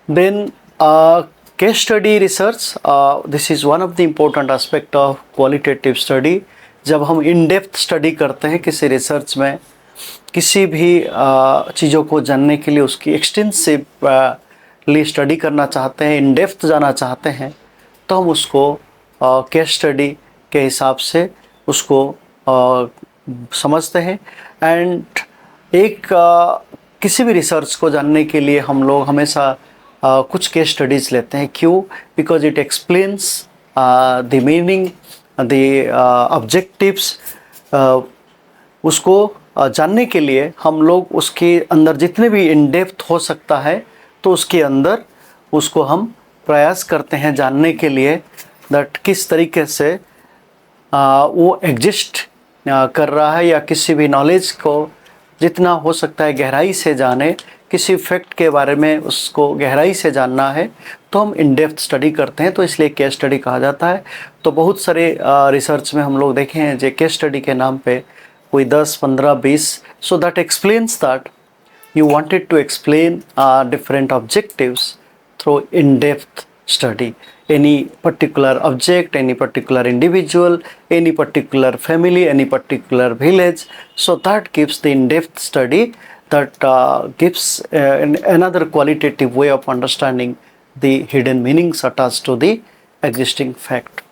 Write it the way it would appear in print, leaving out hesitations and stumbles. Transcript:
Then case study research, this is one of the important aspect of qualitative study. जब हम in depth study करते हैं किसी research में, किसी भी चीज़ों को जानने के लिए उसकी एक्सटेंसिवली स्टडी करना चाहते हैं, इन डेप्थ जाना चाहते हैं, तो हम उसको केस स्टडी के हिसाब से उसको समझते हैं. एंड एक किसी भी रिसर्च को जानने के लिए हम लोग हमेशा कुछ केस स्टडीज़ लेते हैं. क्यों? Because it explains the meaning, the objectives. उसको जानने के लिए हम लोग उसके अंदर जितने भी इन डेप्थ हो सकता है तो उसके अंदर उसको हम प्रयास करते हैं जानने के लिए दैट किस तरीके से वो एग्जिस्ट कर रहा है, या किसी भी नॉलेज को जितना हो सकता है गहराई से जाने. किसी फैक्ट के बारे में उसको गहराई से जानना है तो हम इन डेप्थ स्टडी करते हैं, तो इसलिए केस स्टडी कहा जाता है. तो बहुत सारे रिसर्च में हम लोग देखे हैं जो केस स्टडी के नाम पे कोई 10, 15, 20. So that explains that you wanted to explain different objectives through in-depth study. Any particular object, any particular individual, any particular family, any particular village. So that gives the in-depth study, that gives another qualitative way of understanding the hidden meanings attached to the existing fact.